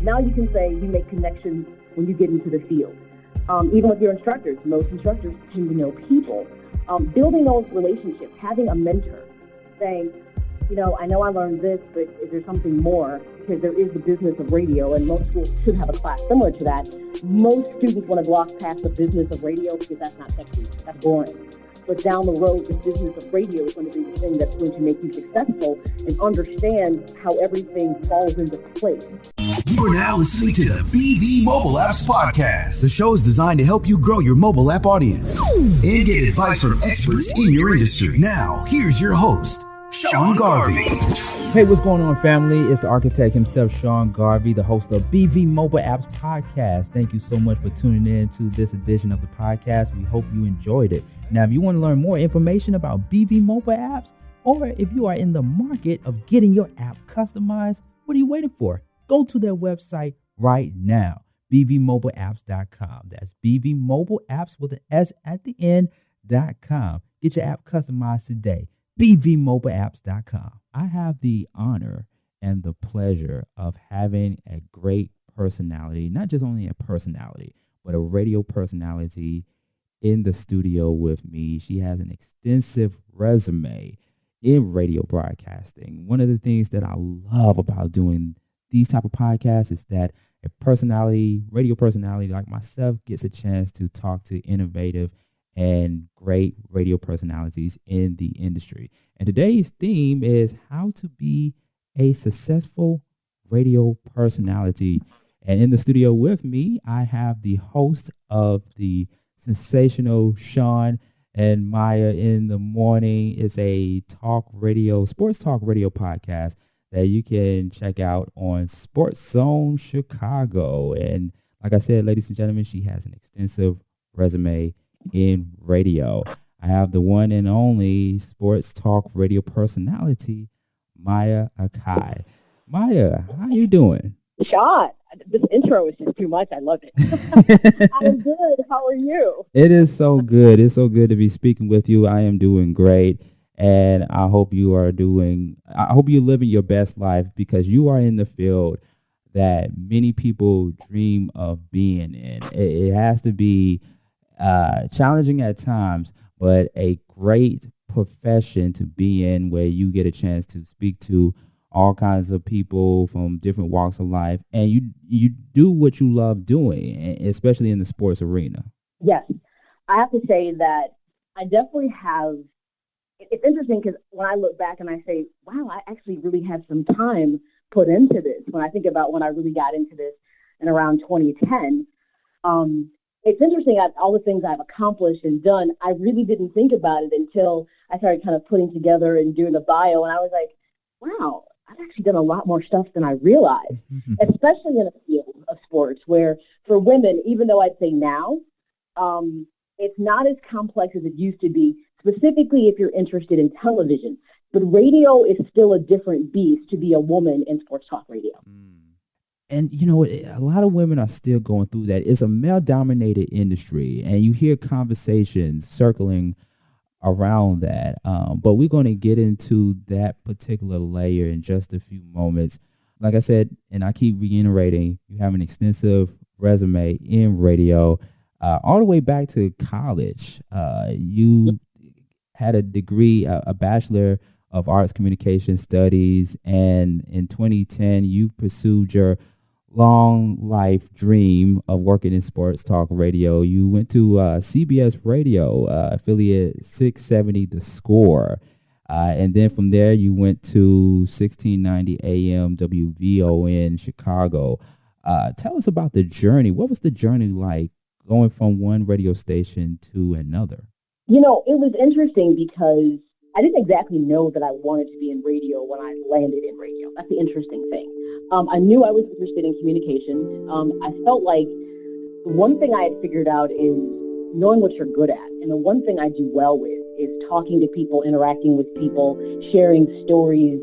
Now you can say you make connections when you get into the field. Even with your instructors, most instructors tend to know people. Building those relationships, having a mentor, saying, I know I learned this, but is there something more? Because there is the business of radio, and most schools should have a class similar to that. Most students want to gloss past the business of radio because that's not sexy, that's boring. But down the road, the business of radio is going to be the thing that's going to make you successful and understand how everything falls into place. You are now listening to the BV Mobile Apps Podcast. The show is designed to help you grow your mobile app audience and get advice from experts in your industry. Now, here's your host, Sean Garvey. Hey, what's going on, family? It's the architect himself, Sean Garvey, the host of BV Mobile Apps Podcast. Thank you so much for tuning in to this edition of the podcast. We hope you enjoyed it. Now, if you want to learn more information about BV Mobile Apps, or if you are in the market of getting your app customized, what are you waiting for? Go to their website right now, bvmobileapps.com. That's bvmobileapps with an S at the end.com. Get your app customized today. bvmobileapps.com. I have the honor and the pleasure of having a great personality, not just only a personality, but a radio personality in the studio with me. She has an extensive resume in radio broadcasting. One of the things that I love about doing these type of podcasts is that a radio personality like myself gets a chance to talk to innovative and great radio personalities in the industry. And today's theme is how to be a successful radio personality. And in the studio with me, I have the host of the sensational Sean and Maya in the Morning. It's a sports talk radio podcast that you can check out on Sports Zone Chicago. And like I said, ladies and gentlemen, she has an extensive resume in radio. I have the one and only sports talk radio personality, Maya Akai. Maya, how you doing? Sean, this intro is just too much. I love it. I'm good. How are you? It is so good. It's so good to be speaking with you. I am doing great. And I hope you're living your best life, because you are in the field that many people dream of being in. It has to be challenging at times, but a great profession to be in, where you get a chance to speak to all kinds of people from different walks of life, and you do what you love doing, especially in the sports arena. Yes, I have to say that I definitely have. It's interesting because when I look back and I say, wow, I actually really had some time put into this. When I think about when I really got into this in around 2010, it's interesting, all the things I've accomplished and done, I really didn't think about it until I started kind of putting together and doing a bio, and I was like, wow, I've actually done a lot more stuff than I realized, especially in a field of sports where for women, even though I'd say now, it's not as complex as it used to be, specifically if you're interested in television. But radio is still a different beast to be a woman in sports talk radio. And, a lot of women are still going through that. It's a male-dominated industry, and you hear conversations circling around that. But we're going to get into that particular layer in just a few moments. Like I said, and I keep reiterating, you have an extensive resume in radio, all the way back to college. You had a degree, a Bachelor of Arts Communication Studies, and in 2010, you pursued your long life dream of working in sports talk radio. You went to CBS Radio, affiliate 670 The Score. And then from there, you went to 1690 AM WVON Chicago. Tell us about the journey. What was the journey like going from one radio station to another? It was interesting because I didn't exactly know that I wanted to be in radio when I landed in radio. That's the interesting thing. I knew I was interested in communication. I felt like one thing I had figured out is knowing what you're good at. And the one thing I do well with is talking to people, interacting with people, sharing stories,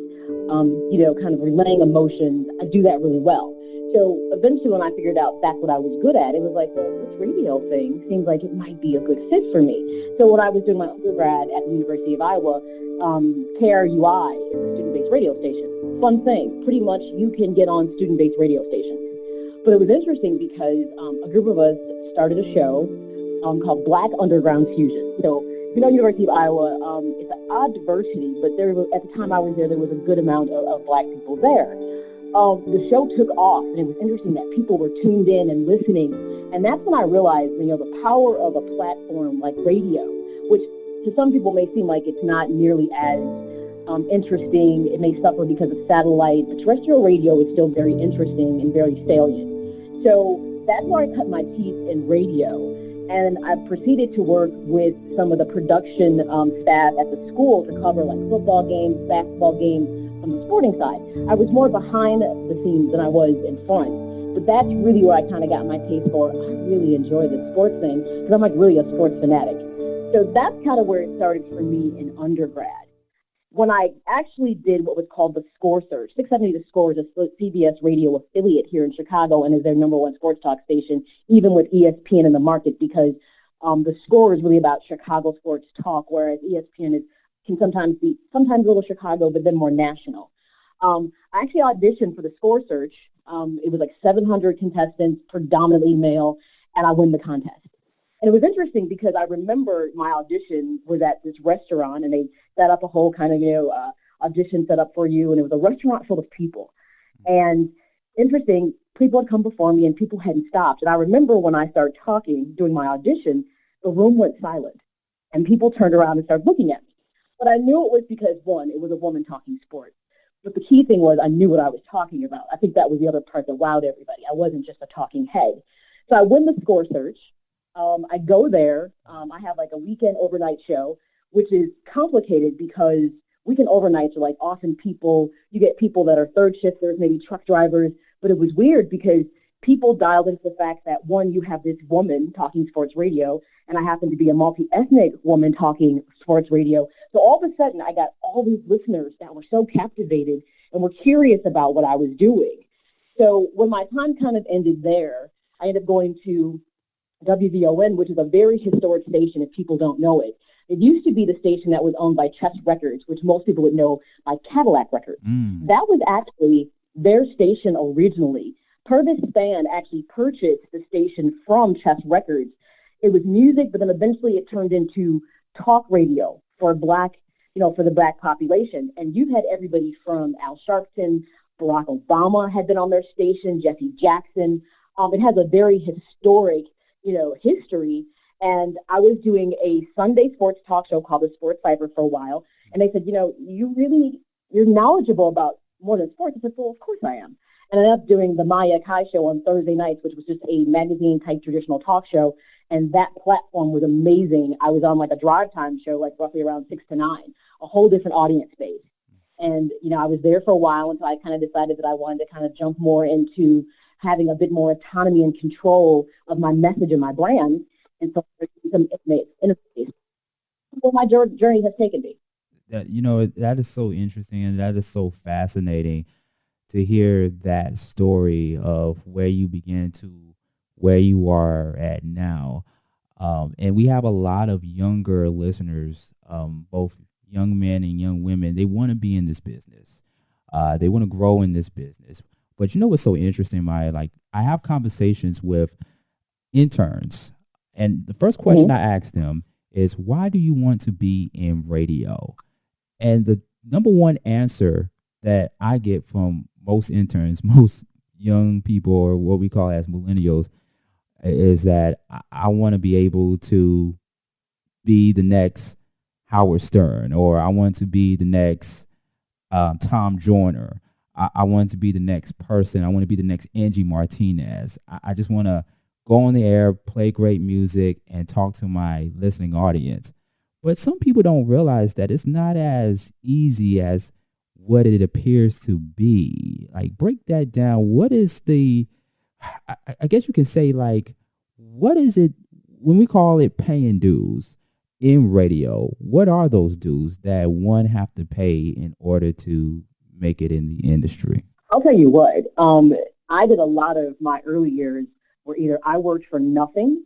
kind of relaying emotions. I do that really well. So eventually when I figured out that's what I was good at, it was like, well, this radio thing seems like it might be a good fit for me. So when I was doing my undergrad at the University of Iowa, KRUI is a student-based radio station. Fun thing, pretty much you can get on student-based radio stations. But it was interesting because a group of us started a show called Black Underground Fusion. So, University of Iowa, it's an odd diversity, but at the time I was there was a good amount of Black people there. The show took off, and it was interesting that people were tuned in and listening. And that's when I realized, the power of a platform like radio, which to some people may seem like it's not nearly as interesting. It may suffer because of satellite, but terrestrial radio is still very interesting and very salient. So that's where I cut my teeth in radio. And I proceeded to work with some of the production staff at the school to cover like football games, basketball games from the sporting side. I was more behind the scenes than I was in front. But that's really where I kind of got my taste for, I really enjoy the sports thing because I'm like really a sports fanatic. So that's kind of where it started for me in undergrad. When I actually did what was called the Score Search, 670 The Score is a CBS radio affiliate here in Chicago and is their number one sports talk station, even with ESPN in the market, because the Score is really about Chicago sports talk, whereas ESPN can sometimes be a little Chicago, but then more national. I actually auditioned for the Score Search. It was like 700 contestants, predominantly male, and I won the contest. And it was interesting because I remember my audition was at this restaurant, and they set up a whole kind of, audition set up for you, and it was a restaurant full of people. And interesting, people had come before me, and people hadn't stopped. And I remember when I started talking, doing my audition, the room went silent, and people turned around and started looking at me. But I knew it was because, one, it was a woman talking sports. But the key thing was I knew what I was talking about. I think that was the other part that wowed everybody. I wasn't just a talking head. So I win the Score Search. I go there. I have like a weekend overnight show, which is complicated because weekend overnights are like often you get people that are third shifters, maybe truck drivers. But it was weird because people dialed into the fact that, one, you have this woman talking sports radio, and I happen to be a multi-ethnic woman talking sports radio. So all of a sudden, I got all these listeners that were so captivated and were curious about what I was doing. So when my time kind of ended there, I ended up going to WVON, which is a very historic station if people don't know it. It used to be the station that was owned by Chess Records, which most people would know by Cadillac Records. That was actually their station originally. Purvis Spann actually purchased the station from Chess Records. It was music, but then eventually it turned into talk radio for for the Black population. And you've had everybody from Al Sharpton, Barack Obama had been on their station, Jesse Jackson. It has a very historic, history. And I was doing a Sunday sports talk show called The Sports Cipher for a while. And they said, you're knowledgeable about more than sports. I said, well, of course I am. And I ended up doing the Maya Akai show on Thursday nights, which was just a magazine-type traditional talk show. And that platform was amazing. I was on like a drive time show, like roughly around 6 to 9, a whole different audience space. And, I was there for a while until I kind of decided that I wanted to kind of jump more into having a bit more autonomy and control of my message and my brand. And so some interface where my journey has taken me. That is so interesting, and that is so fascinating to hear that story of where you began to where you are at now. And we have a lot of younger listeners, both young men and young women. They want to be in this business. They want to grow in this business. But what's so interesting, Maya? Like, I have conversations with interns, and the first question I ask them is, why do you want to be in radio? And the number one answer that I get from most interns, most young people, or what we call as millennials, is that I want to be able to be the next Howard Stern, or I want to be the next Tom Joyner. I want to be the next person. I want to be the next Angie Martinez. I just want to go on the air, play great music, and talk to my listening audience. But some people don't realize that it's not as easy as what it appears to be. Like, break that down. What is I guess you can say, like, what is it when we call it paying dues in radio? What are those dues that one have to pay in order to make it in the industry? I'll tell you what, I did a lot of my early years where either I worked for nothing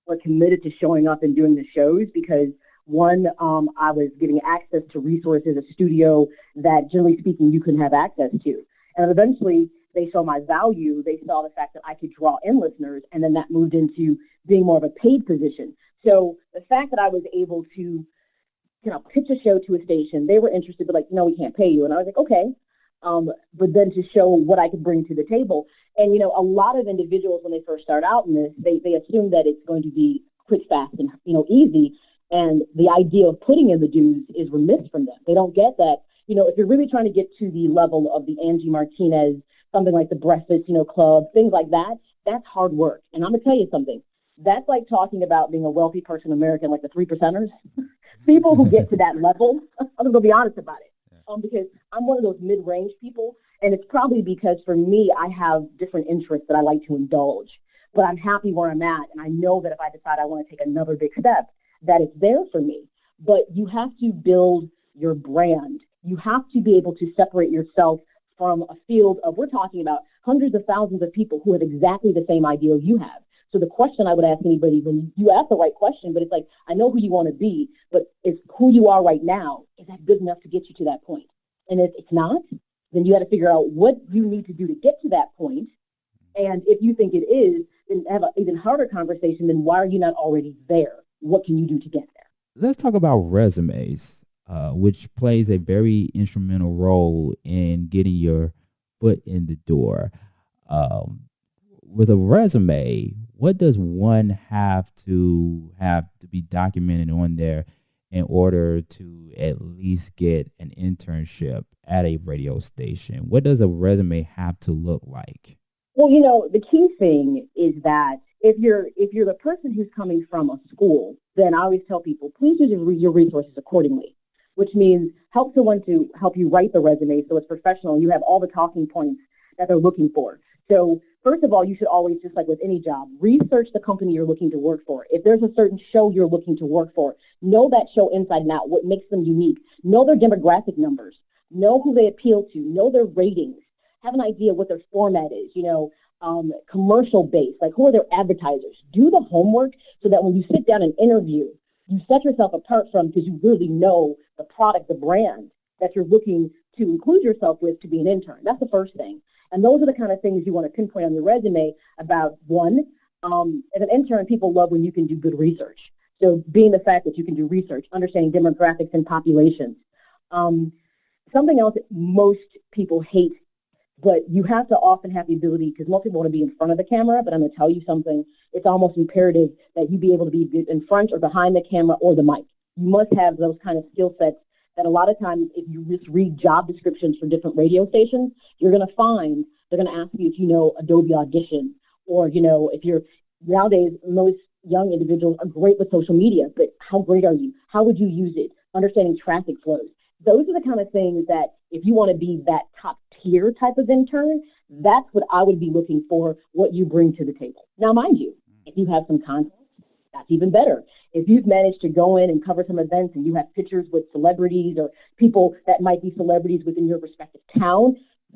or committed to showing up and doing the shows because, one, I was getting access to resources, a studio that, generally speaking, you couldn't have access to. And eventually, they saw my value, they saw the fact that I could draw in listeners, and then that moved into being more of a paid position. So the fact that I was able to pitch a show to a station, they were interested, but like, no, we can't pay you. And I was like, okay. But then to show what I could bring to the table. And, a lot of individuals, when they first start out in this, they assume that it's going to be quick, fast, and, easy. And the idea of putting in the dues is remiss from them. They don't get that, if you're really trying to get to the level of the Angie Martinez, something like the Breakfast, Club, things like that, that's hard work. And I'm going to tell you something. That's like talking about being a wealthy person in America, like the 3%ers. People who get to that level, I'm going to be honest about it. Because I'm one of those mid-range people, and it's probably because for me, I have different interests that I like to indulge. But I'm happy where I'm at, and I know that if I decide I want to take another big step, that it's there for me. But you have to build your brand. You have to be able to separate yourself from a field of, we're talking about hundreds of thousands of people who have exactly the same ideal you have. So the question I would ask anybody, when you ask the right question, but it's like, I know who you want to be, but it's who you are right now. Is that good enough to get you to that point? And if it's not, then you got to figure out what you need to do to get to that point. And if you think it is, then have an even harder conversation. Then why are you not already there? What can you do to get there? Let's talk about resumes, which plays a very instrumental role in getting your foot in the door. With a resume, what does one have to be documented on there in order to at least get an internship at a radio station? What does a resume have to look like? Well, the key thing is that if you're the person who's coming from a school, then I always tell people, please use your resources accordingly, which means help someone to help you write the resume so it's professional and you have all the talking points that they're looking for. So first of all, you should always, just like with any job, research the company you're looking to work for. If there's a certain show you're looking to work for, know that show inside and out, what makes them unique. Know their demographic numbers. Know who they appeal to. Know their ratings. Have an idea what their format is, commercial based, like who are their advertisers. Do the homework so that when you sit down and interview, you set yourself apart from, because you really know the product, the brand that you're looking to include yourself with to be an intern. That's the first thing. And those are the kind of things you want to pinpoint on your resume about. One, as an intern, people love when you can do good research. So being the fact that you can do research, understanding demographics and populations. Something else that most people hate, but you have to often have the ability, because most people want to be in front of the camera, but I'm going to tell you something. It's almost imperative that you be able to be in front or behind the camera or the mic. You must have those kind of skill sets that a lot of times, if you just read job descriptions for different radio stations, you're going to find they're going to ask you if you know Adobe Audition, or, if you're, nowadays, most young individuals are great with social media, but how great are you? How would you use it? Understanding traffic flows. Those are the kind of things that if you want to be that top tier type of intern, that's what I would be looking for, what you bring to the table. Now, mind you, if you have some content, that's even better. If you've managed to go in and cover some events and you have pictures with celebrities or people that might be celebrities within your respective town,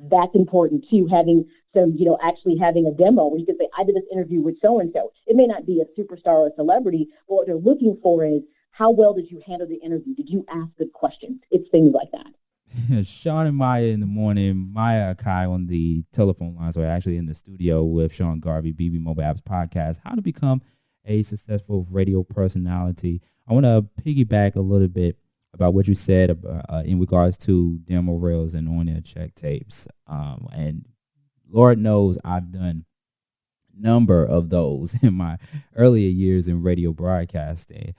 that's important too. Having some, actually having a demo where you can say, I did this interview with so-and-so. It may not be a superstar or a celebrity, but what they're looking for is, how well did you handle the interview? Did you ask good questions? It's things like that. Sean and Maya in the morning, Maya Akai on the telephone line. So we're actually in the studio with Sean Garvey, BV Mobile Apps Podcast, how to become a successful radio personality. I want to piggyback a little bit about what you said in regards to demo reels and on-air check tapes. And Lord knows I've done a number of those in my earlier years in radio broadcasting.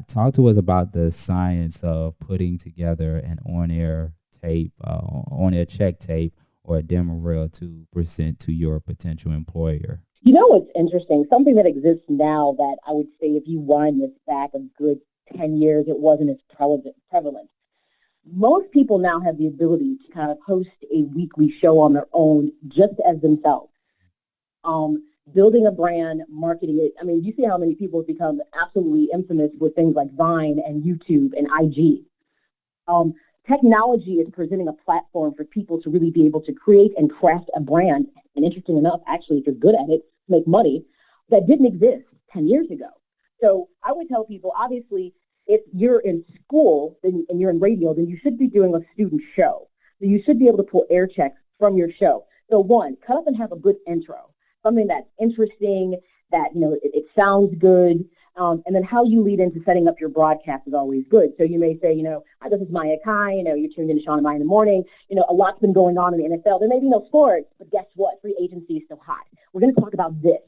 Talk to us about the science of putting together an on-air tape, on-air check tape, or a demo reel to present to your potential employer. What's interesting? Something that exists now that I would say if you wind this back a good 10 years, it wasn't as prevalent. Most people now have the ability to kind of host a weekly show on their own just as themselves. Building a brand, marketing it. I mean, you see how many people have become absolutely infamous with things like Vine and YouTube and IG. Technology is presenting a platform for people to really be able to create and craft a brand. And interesting enough, actually, if you're good at it, make money, that didn't exist 10 years ago. So I would tell people, obviously, if you're in school and you're in radio, then you should be doing a student show. So you should be able to pull air checks from your show. So one, cut up and have a good intro, something that's interesting, that, it sounds good. And then how you lead into setting up your broadcast is always good. So you may say, hi, this is Maya Akai, you're tuned into Sean and Maya in the morning. A lot's been going on in the NFL. There may be no sports, but guess what? Free agency is so hot. We're going to talk about this.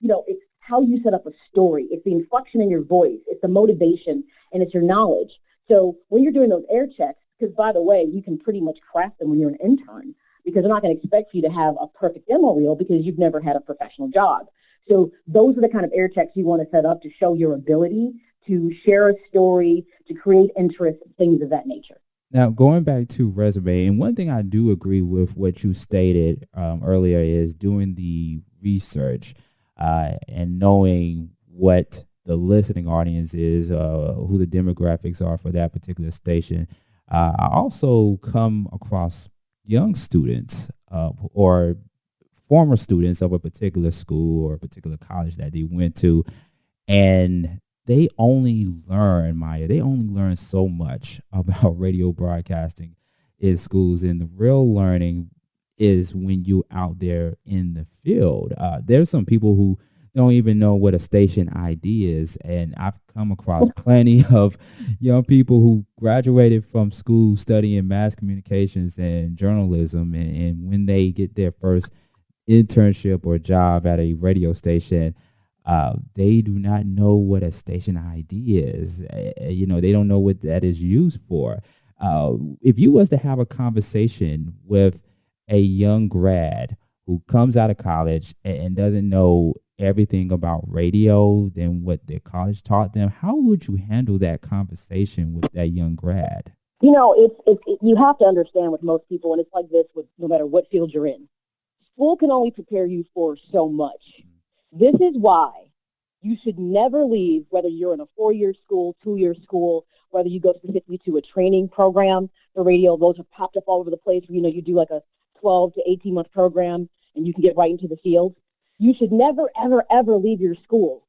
It's how you set up a story. It's the inflection in your voice. It's the motivation, and it's your knowledge. So when you're doing those air checks, because by the way, you can pretty much craft them when you're an intern, because they're not going to expect you to have a perfect demo reel because you've never had a professional job. So those are the kind of air checks you want to set up to show your ability to share a story, to create interest, things of that nature. Now, going back to resume, and one thing I do agree with what you stated earlier is doing the research and knowing what the listening audience is, who the demographics are for that particular station. I also come across young students or former students of a particular school or a particular college that they went to, and they only learn so much about radio broadcasting in schools, and the real learning is when you're out there in the field. There's some people who don't even know what a station ID is, and I've come across plenty of young people who graduated from school studying mass communications and journalism, and when they get their first internship or job at a radio station, they do not know what a station ID is. They don't know what that is used for. If you was to have a conversation with a young grad who comes out of college and doesn't know everything about radio than what their college taught them, how would you handle that conversation with that young grad? You have to understand with most people, and it's like this with no matter what field you're in. School can only prepare you for so much. This is why you should never leave, whether you're in a 4-year school, 2-year school, whether you go specifically to a training program for radio. Those have popped up all over the place where, you do like a 12 to 18-month program and you can get right into the field. You should never, ever, ever leave your school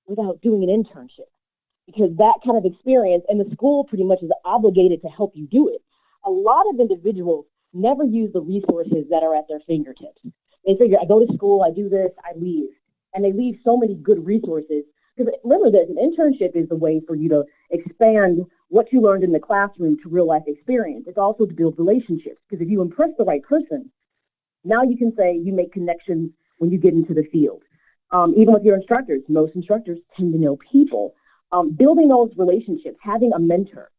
without doing an internship, because that kind of experience, and the school pretty much is obligated to help you do it. A lot of individuals never use the resources that are at their fingertips. They figure, I go to school, I do this, I leave. And they leave so many good resources. Because remember this, an internship is the way for you to expand what you learned in the classroom to real life experience. It's also to build relationships. Because if you impress the right person, now you can say you make connections when you get into the field. Even with your instructors, most instructors tend to know people. Building those relationships, having a mentor,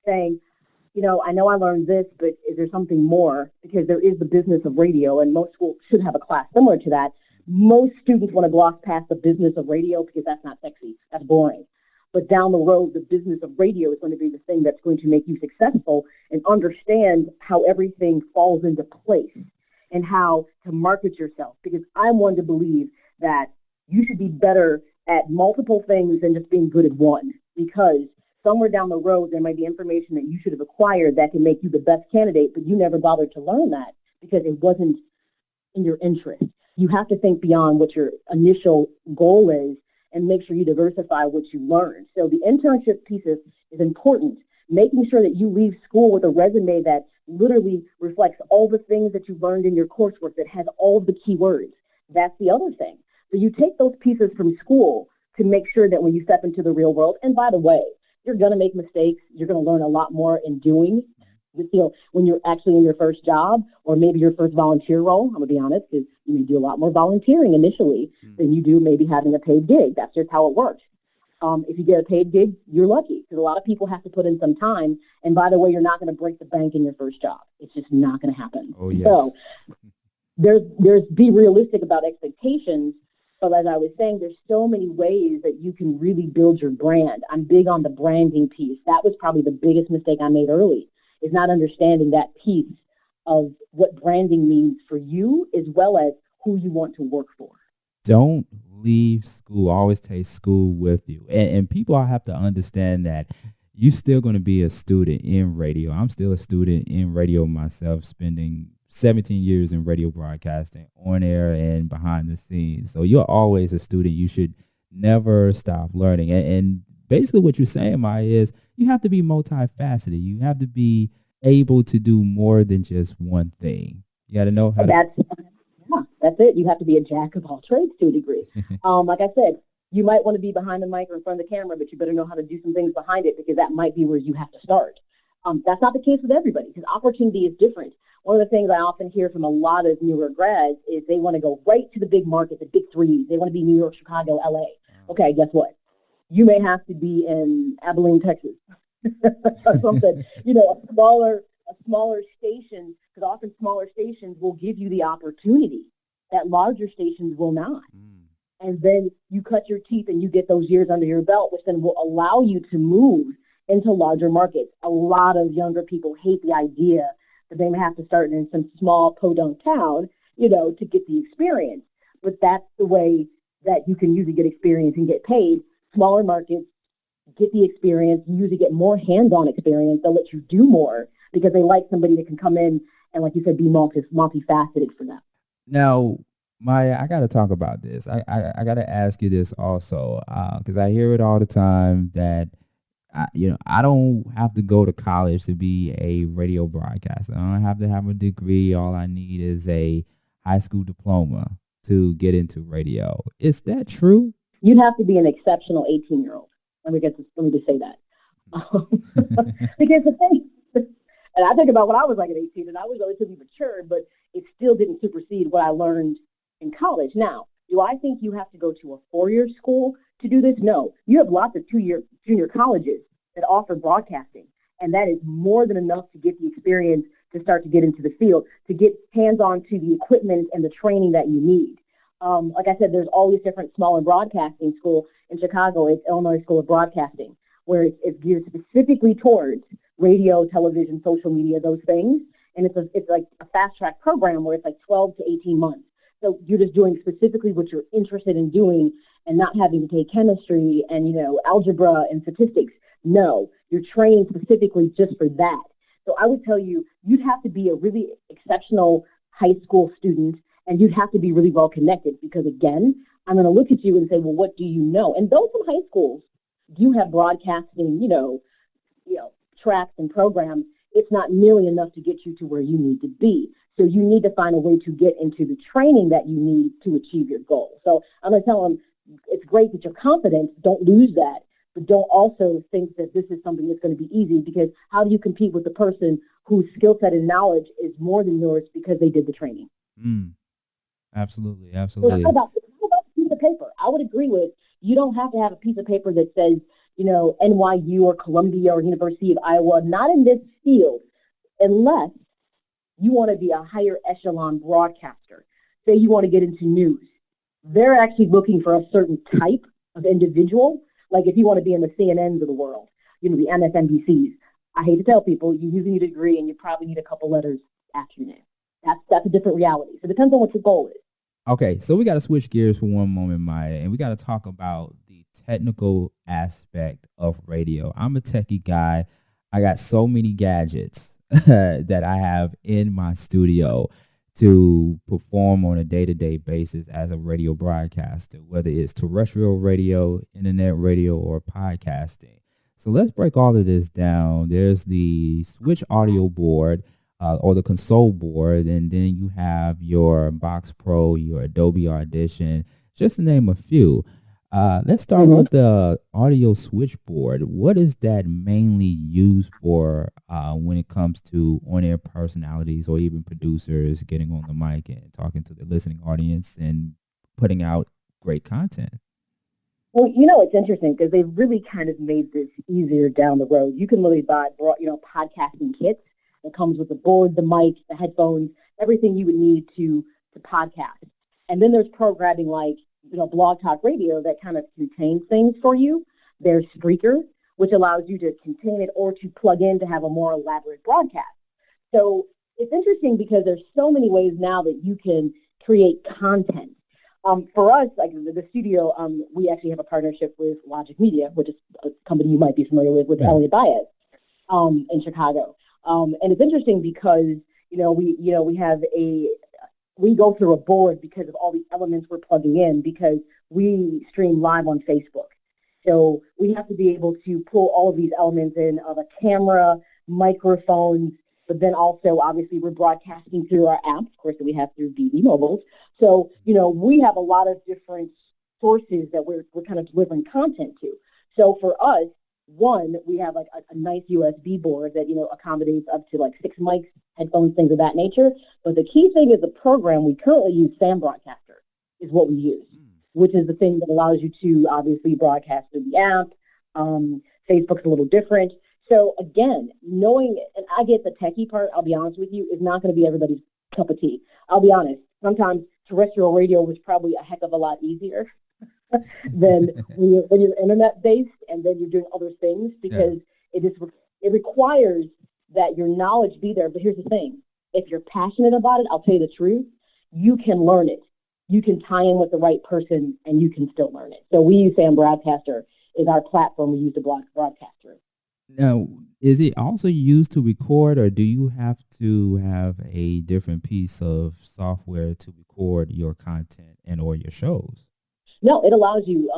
saying, I know I learned this, but is there something more? Because there is the business of radio, and most schools should have a class similar to that. Most students want to gloss past the business of radio because that's not sexy. That's boring. But down the road, the business of radio is going to be the thing that's going to make you successful and understand how everything falls into place and how to market yourself. Because I'm one to believe that you should be better at multiple things than just being good at one, because somewhere down the road, there might be information that you should have acquired that can make you the best candidate, but you never bothered to learn that because it wasn't in your interest. You have to think beyond what your initial goal is and make sure you diversify what you learn. So the internship piece is important, making sure that you leave school with a resume that literally reflects all the things that you learned in your coursework, that has all the keywords. That's the other thing. So you take those pieces from school to make sure that when you step into the real world, and by the way, you're going to make mistakes. You're going to learn a lot more in doing. When you're actually in your first job or maybe your first volunteer role, I'm going to be honest, because you do a lot more volunteering initially than you do maybe having a paid gig. That's just how it works. If you get a paid gig, you're lucky, because a lot of people have to put in some time. And by the way, you're not going to break the bank in your first job. It's just not going to happen. Oh, yes. So there's be realistic about expectations. But as I was saying, there's so many ways that you can really build your brand. I'm big on the branding piece. That was probably the biggest mistake I made early, is not understanding that piece of what branding means for you as well as who you want to work for. Don't leave school. Always take school with you. And people have to understand that you're still going to be a student in radio. I'm still a student in radio myself, spending 17 years in radio broadcasting, on air and behind the scenes. So you're always a student. You should never stop learning. And basically what you're saying, Maya, is you have to be multifaceted. You have to be able to do more than just one thing. You got to know how That's it. You have to be a jack of all trades to a degree. Like I said, you might want to be behind the mic or in front of the camera, but you better know how to do some things behind it because that might be where you have to start. That's not the case with everybody because opportunity is different. One of the things I often hear from a lot of newer grads is they want to go right to the big market, the big three. They want to be New York, Chicago, LA. Okay, guess what? You may have to be in Abilene, Texas, or something. A smaller station, because often smaller stations will give you the opportunity that larger stations will not. And then you cut your teeth and you get those years under your belt, which then will allow you to move into larger markets. A lot of younger people hate the idea that they may have to start in some small podunk town, to get the experience. But that's the way that you can usually get experience and get paid. Smaller markets, get the experience, you usually get more hands-on experience. They'll let you do more because they like somebody that can come in and, like you said, be multifaceted for them. Now, Maya, I got to talk about this. I got to ask you this also because I hear it all the time that I don't have to go to college to be a radio broadcaster. I don't have to have a degree. All I need is a high school diploma to get into radio. Is that true? You'd have to be an exceptional 18-year-old. Let me just say that. Because the thing, and I think about when I was like an 18, and I was relatively mature, but it still didn't supersede what I learned in college. Now, do I think you have to go to a 4-year school to do this? No. You have lots of 2-year junior colleges that offer broadcasting, and that is more than enough to get the experience to start to get into the field, to get hands-on to the equipment and the training that you need. Like I said, there's always different smaller broadcasting school. In Chicago, it's Illinois School of Broadcasting, where it's geared specifically towards radio, television, social media, those things. And it's like a fast-track program where it's like 12 to 18 months. So you're just doing specifically what you're interested in doing and not having to take chemistry and, algebra and statistics. No, you're training specifically just for that. So I would tell you, you'd have to be a really exceptional high school student, and you'd have to be really well connected because, again, I'm going to look at you and say, well, what do you know? And though some high schools do have broadcasting, tracks and programs, it's not nearly enough to get you to where you need to be. So you need to find a way to get into the training that you need to achieve your goal. So I'm going to tell them, it's great that you're confident. Don't lose that. But don't also think that this is something that's going to be easy, because how do you compete with the person whose skill set and knowledge is more than yours because they did the training? Absolutely. So how about a piece of paper? I would agree with, you don't have to have a piece of paper that says, NYU or Columbia or University of Iowa, not in this field, unless you want to be a higher echelon broadcaster. Say you want to get into news. They're actually looking for a certain type of individual. Like if you want to be in the CNNs of the world, the MSNBCs, I hate to tell people, you usually need a degree and you probably need a couple letters after your name. That's a different reality. So it depends on what your goal is. Okay, so we got to switch gears for one moment, Maya, and we got to talk about the technical aspect of radio. I'm a techie guy. I got so many gadgets that I have in my studio to perform on a day-to-day basis as a radio broadcaster, whether it's terrestrial radio, internet radio, or podcasting. So let's break all of this down. There's the switch audio board, or the console board, and then you have your Box Pro, your Adobe Audition, just to name a few. Let's start with the audio switchboard. What is that mainly used for when it comes to on-air personalities or even producers getting on the mic and talking to the listening audience and putting out great content? Well, it's interesting because they've really kind of made this easier down the road. You can really buy, podcasting kits. It comes with the board, the mic, the headphones, everything you would need to podcast. And then there's programming like, Blog Talk Radio that kind of contains things for you. There's Spreaker, which allows you to contain it or to plug in to have a more elaborate broadcast. So it's interesting because there's so many ways now that you can create content. For us, like the studio, we actually have a partnership with Logic Media, which is a company you might be familiar with Elliot Baez in Chicago. And it's interesting because, we go through a board because of all the elements we're plugging in, because we stream live on Facebook. So we have to be able to pull all of these elements in of a camera, microphones, but then also obviously we're broadcasting through our app, of course, that we have through BB Mobiles. So, we have a lot of different sources that we're kind of delivering content to. So for us, one, we have like a nice USB board that, accommodates up to like 6 mics, headphones, things of that nature. But the key thing is the program we currently use, Sam Broadcaster, is what we use, which is the thing that allows you to obviously broadcast through the app. Facebook's a little different. So again, knowing, and I get the techie part, I'll be honest with you, is not going to be everybody's cup of tea. I'll be honest. Sometimes terrestrial radio was probably a heck of a lot easier than when you're internet based and then you're doing other things, because it requires that your knowledge be there. But here's the thing: if you're passionate about it, I'll tell you the truth, you can learn it. You can tie in with the right person and you can still learn it. So we use Sam Broadcaster is our platform. We use the broadcast through. Now, is it also used to record, or do you have to have a different piece of software to record your content and or your shows? No, it allows you.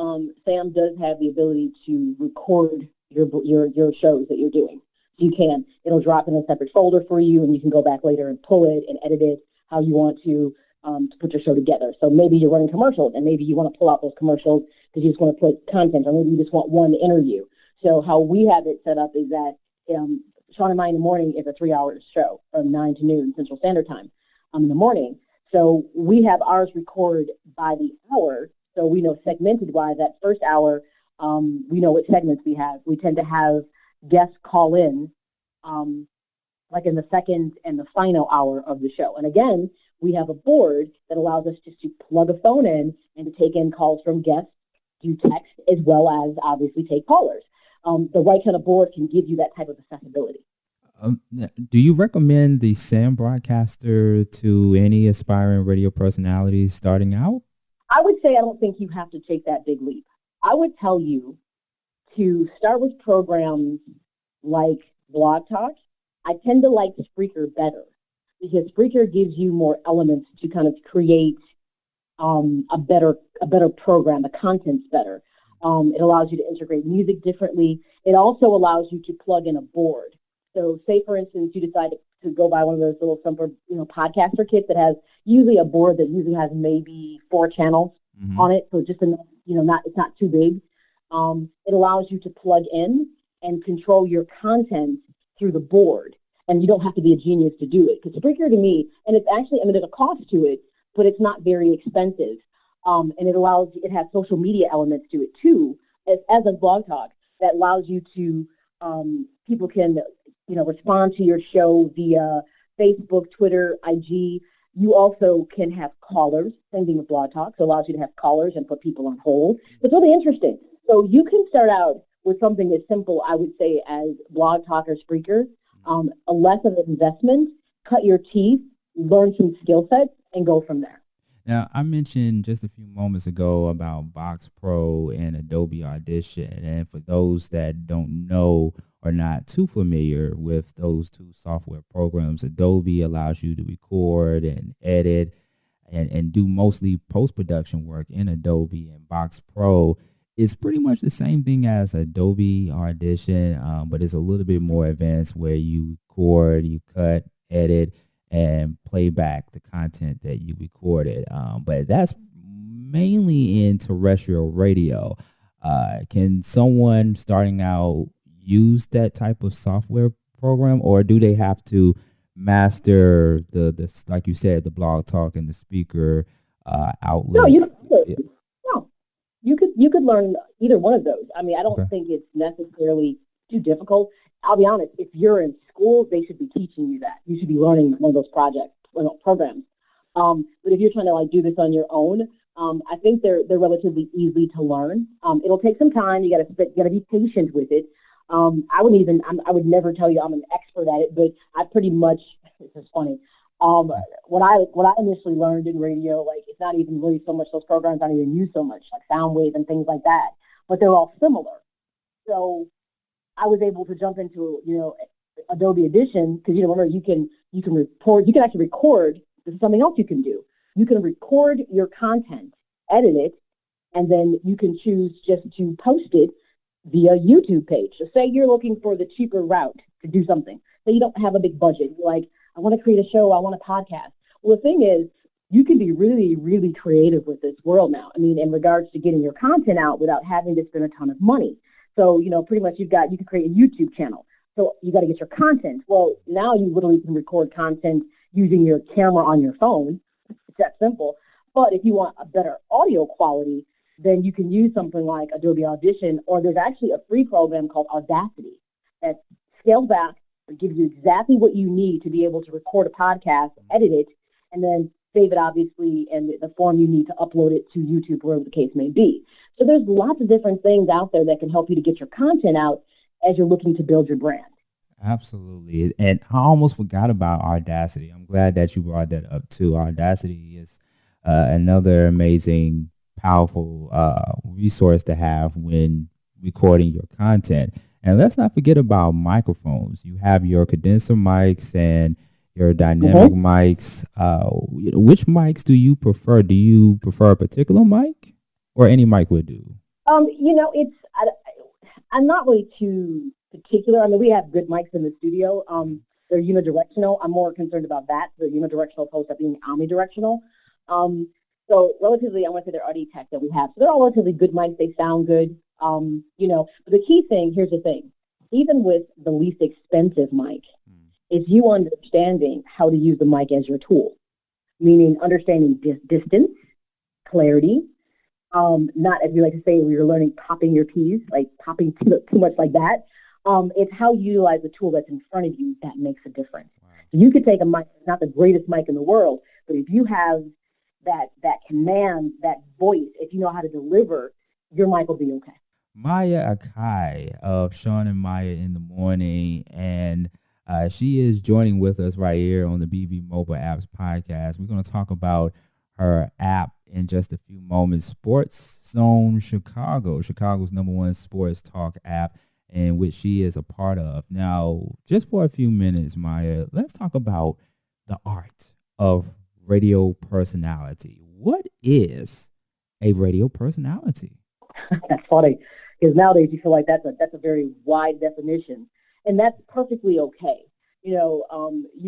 Sam does have the ability to record your shows that you're doing. So you can. It'll drop in a separate folder for you, and you can go back later and pull it and edit it how you want to put your show together. So maybe you're running commercials, and maybe you want to pull out those commercials because you just want to put content, or maybe you just want one interview. So how we have it set up is that Sean and I in the morning is a 3-hour show from 9 to noon Central Standard Time in the morning. So we have ours record by the hour. So we know segmented-wise, that first hour, we know what segments we have. We tend to have guests call in like in the second and the final hour of the show. And again, we have a board that allows us just to plug a phone in and to take in calls from guests, do text, as well as obviously take callers. The right kind of board can give you that type of accessibility. Do you recommend the Sam Broadcaster to any aspiring radio personalities starting out? I would say I don't think you have to take that big leap. I would tell you to start with programs like Blog Talk. I tend to like Spreaker better because Spreaker gives you more elements to kind of create a better program. The content's better. It allows you to integrate music differently. It also allows you to plug in a board. So say, for instance, you decide to go buy one of those little simple, podcaster kits that has usually a board that usually has maybe 4 channels on it. So just enough, it's not too big. It allows you to plug in and control your content through the board. And you don't have to be a genius to do it. Because Spreaker to me, and it's actually, there's a cost to it, but it's not very expensive. And it has social media elements to it too, as a Blog Talk, that allows you to, people can, respond to your show via Facebook, Twitter, IG. You also can have callers, same thing with Blog Talk, so it allows you to have callers and put people on hold. It's really interesting. So you can start out with something as simple, I would say, as Blog Talk or Spreaker, a less of an investment, cut your teeth, learn some skill sets, and go from there. Now, I mentioned just a few moments ago about Box Pro and Adobe Audition. And for those that don't know or not too familiar with those two software programs, Adobe allows you to record and edit and do mostly post-production work in Adobe. And Box Pro is pretty much the same thing as Adobe Audition, but it's a little bit more advanced where you record, you cut, edit, and play back the content that you recorded. But that's mainly in terrestrial radio. Can someone starting out use that type of software program, or do they have to master the like you said, the Blog Talk and the Speaker outlets? No, you could learn either one of those. I don't think it's necessarily too difficult. I'll be honest, if you're in school, they should be teaching you that. You should be learning one of those programs. But if you're trying to do this on your own, I think they're relatively easy to learn. It'll take some time. You got to be patient with it. I would never tell you I'm an expert at it, but I pretty much, this is funny. When I initially learned in radio, it's not even really so much those programs I don't even use so much, like Soundwave and things like that, but they're all similar. So I was able to jump into, Adobe Audition, because, remember, you can actually record. This is something else you can do. You can record your content, edit it, and then you can choose just to post it via YouTube page. So say you're looking for the cheaper route to do something. say you don't have a big budget. You're like, I want to create a show. I want a podcast. Well, the thing is, you can be really, really creative with this world now. I mean, in regards to getting your content out without having to spend a ton of money. So, pretty much you can create a YouTube channel. So you got to get your content. Well, now you literally can record content using your camera on your phone. It's that simple. But if you want a better audio quality, then you can use something like Adobe Audition, or there's actually a free program called Audacity that scales back and gives you exactly what you need to be able to record a podcast, edit it, and then save it, obviously, in the form you need to upload it to YouTube, wherever the case may be. So there's lots of different things out there that can help you to get your content out as you're looking to build your brand. Absolutely. And I almost forgot about Audacity. I'm glad that you brought that up too. Audacity is another amazing, powerful resource to have when recording your content. And let's not forget about microphones. You have your condenser mics and your dynamic mics. Which mics do you prefer? Do you prefer a particular mic, or any mic would do? I'm not really too particular. I mean, we have good mics in the studio. They're unidirectional. I'm more concerned about that. The unidirectional opposed to being omnidirectional. So relatively, I want to say they're RD Tech that we have. So they're all relatively good mics. They sound good. But the key thing, here's the thing. Even with the least expensive mic, it's you understanding how to use the mic as your tool, meaning understanding distance, clarity, not, as we like to say, we were learning popping your P's, like popping too much like that. It's how you utilize the tool that's in front of you that makes a difference. Wow. So you could take a mic, not the greatest mic in the world, but if you have that command, that voice, if you know how to deliver, your mic will be okay. Maya Akai of Sean and Maya in the Morning, and she is joining with us right here on the BV Mobile Apps Podcast. We're going to talk about her app in just a few moments. Sports Zone Chicago, Chicago's #1 sports talk app, in which she is a part of. Now, just for a few minutes, Maya, let's talk about the art of radio personality. What is a radio personality? That's funny, because nowadays you feel like that's a very wide definition, and that's perfectly okay. You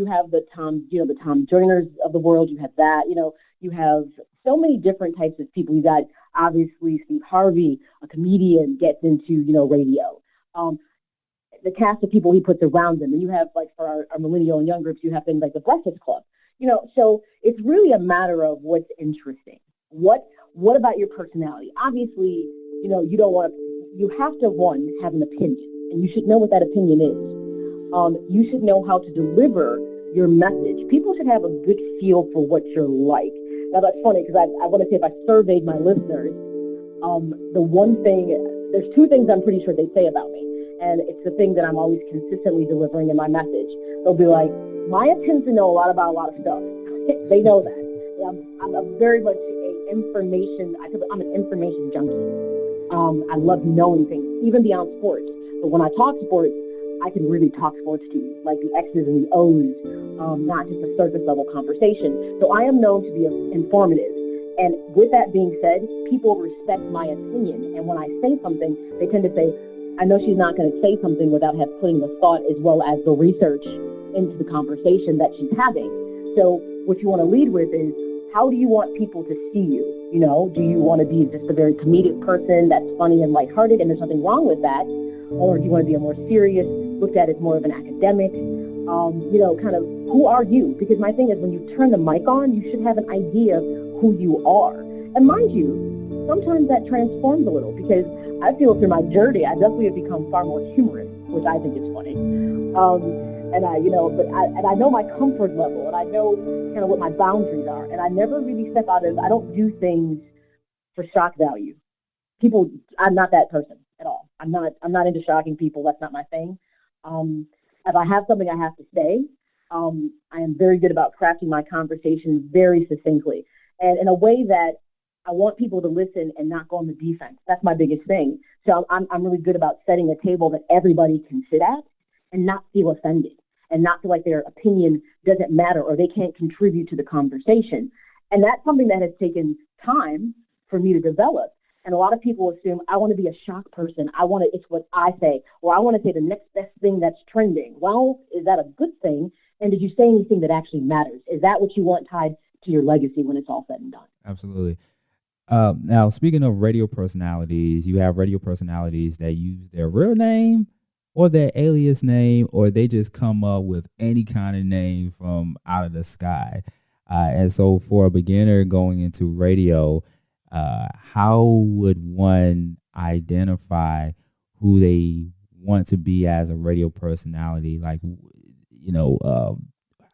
have the Tom Joyners of the world. You have that. You have so many different types of people. You got obviously Steve Harvey, a comedian, gets into radio. The cast of people he puts around them, and you have, like, for our millennial and young groups, you have things like the Breakfast Club. So it's really a matter of what's interesting. What about your personality? Obviously, you don't want to. You have to, one, have an opinion, and you should know what that opinion is. You should know how to deliver your message. People should have a good feel for what you're like. Now, that's funny, because I want to say, if I surveyed my listeners, there's two things I'm pretty sure they say about me, and it's the thing that I'm always consistently delivering in my message. They'll be like, Maya tends to know a lot about a lot of stuff. They know that. I'm very much I'm an information junkie. I love knowing things, even beyond sports. But when I talk sports, I can really talk sports to you, like the X's and the O's, not just a surface level conversation. So I am known to be informative. And with that being said, people respect my opinion. And when I say something, they tend to say, I know she's not going to say something without putting the thought as well as the research into the conversation that she's having. So what you want to lead with is, how do you want people to see you? Do you want to be just a very comedic person that's funny and lighthearted, and there's nothing wrong with that? Or do you want to be a more serious, looked at as more of an academic, kind of, who are you? Because my thing is, when you turn the mic on, you should have an idea of who you are. And mind you, sometimes that transforms a little, because I feel through my journey, I definitely have become far more humorous, which I think is funny. And I know my comfort level, and I know kind of what my boundaries are, and I never really step out of. I don't do things for shock value. I'm not that person at all. I'm not into shocking people. That's not my thing. If I have something I have to say, I am very good about crafting my conversations very succinctly, and in a way that I want people to listen and not go on the defense. That's my biggest thing. So I'm really good about setting a table that everybody can sit at and not feel offended, and not feel like their opinion doesn't matter or they can't contribute to the conversation. And that's something that has taken time for me to develop. And a lot of people assume I want to be a shock person. It's what I say, or I want to say the next best thing that's trending. Well, is that a good thing? And did you say anything that actually matters? Is that what you want tied to your legacy when it's all said and done? Absolutely. Now, speaking of radio personalities, you have radio personalities that use their real name or their alias name, or they just come up with any kind of name from out of the sky. And so for a beginner going into radio, how would one identify who they want to be as a radio personality? Like,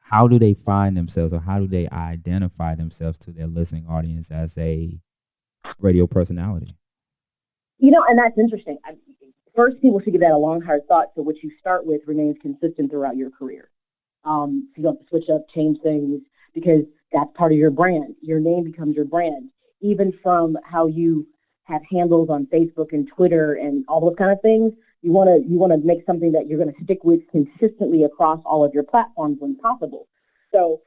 how do they find themselves, or how do they identify themselves to their listening audience as a radio personality? And that's interesting. First, people should give that a long, hard thought. So what you start with remains consistent throughout your career. So you don't have to switch up, change things, because that's part of your brand. Your name becomes your brand. Even from how you have handles on Facebook and Twitter and all those kind of things, you want to make something that you're going to stick with consistently across all of your platforms when possible. So,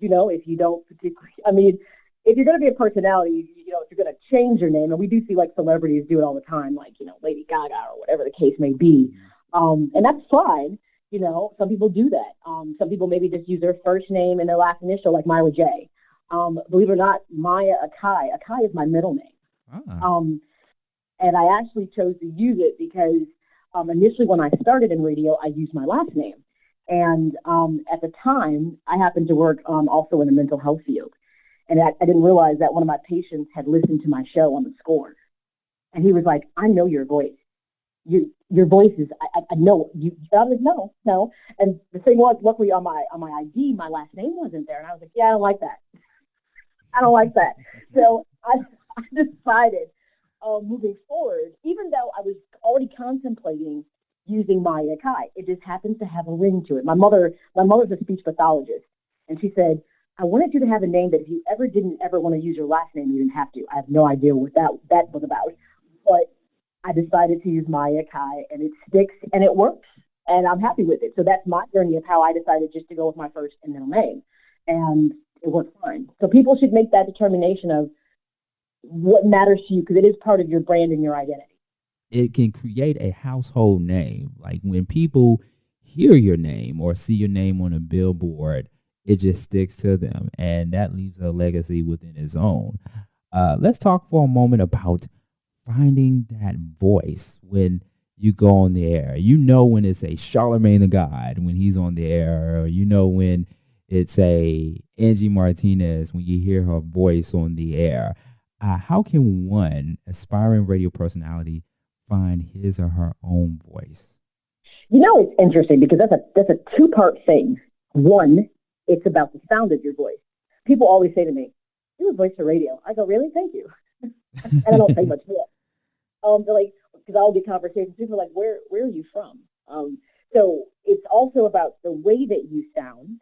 if you don't particularly, if you're going to be a personality, if you're going to change your name, and we do see like celebrities do it all the time, like, Lady Gaga or whatever the case may be. And that's fine. Some people do that. Some people maybe just use their first name and their last initial, like Myra J. Believe it or not, Maya Akai. Akai is my middle name. And I actually chose to use it because initially when I started in radio, I used my last name. And at the time, I happened to work also in the mental health field. And I didn't realize that one of my patients had listened to my show on the score. And he was like, I know your voice. Your voice is, I know you. I was like, no. And the thing was, luckily on my ID, my last name wasn't there. And I was like, yeah, I don't like that. I don't like that. So I decided moving forward, even though I was already contemplating using Maya Akai, it just happens to have a ring to it. My mother's a speech pathologist, and she said, I wanted you to have a name that if you didn't ever want to use your last name, you didn't have to. I have no idea what that was about, but I decided to use Maya Akai, and it sticks, and it works, and I'm happy with it. So that's my journey of how I decided just to go with my first and middle name, and it worked fine. So people should make that determination of what matters to you, because it is part of your brand and your identity. It can create a household name. Like when people hear your name or see your name on a billboard, it just sticks to them, and that leaves a legacy within its own. Let's talk for a moment about finding that voice when you go on the air. When it's a Charlemagne the God when he's on the air, or when it's a Angie Martinez when you hear her voice on the air. How can one aspiring radio personality find his or her own voice? It's interesting because that's a two-part thing. One, it's about the sound of your voice. People always say to me, "You have a voice for radio." I go, "Really? Thank you." And I don't say much to it. They're like, because I'll get conversations. People are like, "Where are you from?" So it's also about the way that you sound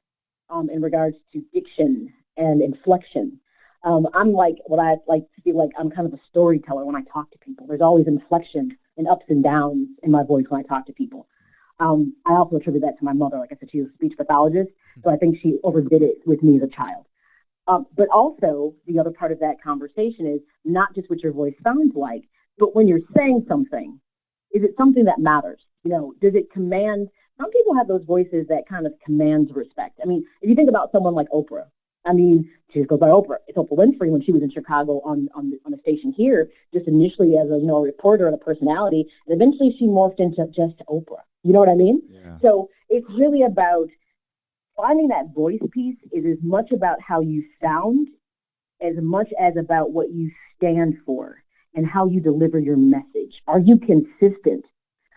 in regards to diction and inflection. I'm like, what I like to feel like I'm kind of a storyteller when I talk to people. There's always inflection and ups and downs in my voice when I talk to people. I also attribute that to my mother. Like I said, she was a speech pathologist, so I think she overdid it with me as a child. But also, the other part of that conversation is not just what your voice sounds like, but when you're saying something, is it something that matters? Does it command? Some people have those voices that kind of commands respect. If you think about someone like Oprah, she just goes by Oprah. It's Oprah Winfrey when she was in Chicago on the station here, just initially as a reporter and a personality, and eventually she morphed into just Oprah. You know what I mean? Yeah. So it's really about finding that voice piece. Is as much about how you sound as much as about what you stand for and how you deliver your message. Are you consistent,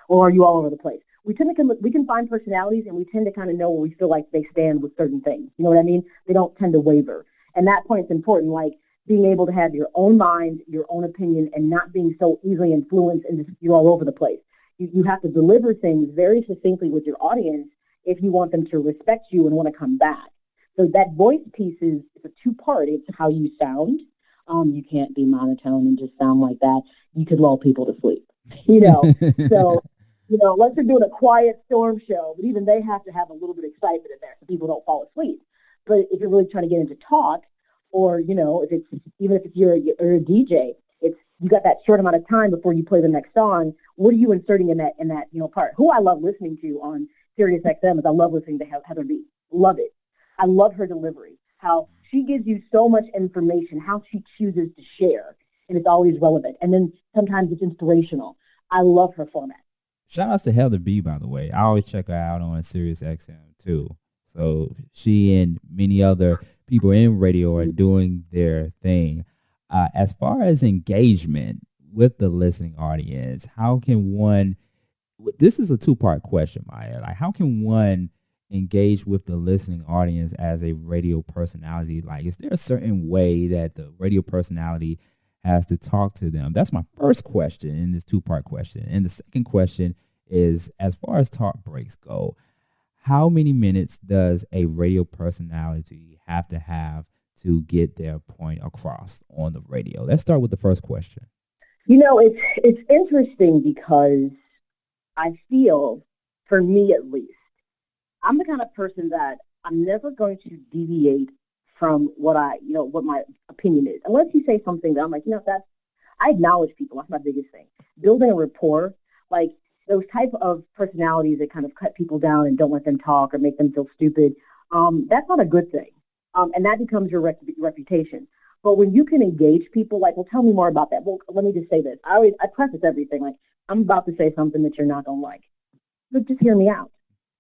or are you all over the place? We can find personalities, and we tend to kind of know where we feel like they stand with certain things. You know what I mean? They don't tend to waver. And that point's important, like being able to have your own mind, your own opinion, and not being so easily influenced and just you're all over the place. You have to deliver things very succinctly with your audience if you want them to respect you and want to come back. So that voice piece is a two-part. It's how you sound. You can't be monotone and just sound like that. You could lull people to sleep. So unless you're doing a quiet storm show, but even they have to have a little bit of excitement in there so people don't fall asleep. But if you're really trying to get into talk, or if you're a DJ, it's you got that short amount of time before you play the next song. What are you inserting in that part? Who I love listening to on Sirius XM is I love listening to Heather B. Love it. I love her delivery. How she gives you so much information, how she chooses to share, and it's always relevant. And then sometimes it's inspirational. I love her format. Shout out to Heather B, by the way. I always check her out on Sirius XM too. So she and many other people in radio are doing their thing. As far as engagement with the listening audience, how can one, this is a two-part question, Maya. Like, how can one engage with the listening audience as a radio personality? Like, is there a certain way that the radio personality has to talk to them? That's my first question in this two-part question. And the second question is, as far as talk breaks go, how many minutes does a radio personality have to get their point across on the radio? Let's start with the first question. It's interesting because I feel, for me at least, I'm the kind of person that I'm never going to deviate from what my opinion is. Unless you say something that I'm like, I acknowledge people. That's my biggest thing. Building a rapport, like those type of personalities that kind of cut people down and don't let them talk or make them feel stupid, that's not a good thing. And that becomes your reputation. But when you can engage people, like, well, tell me more about that. Well, let me just say this. I preface everything like, I'm about to say something that you're not going to like. But just hear me out.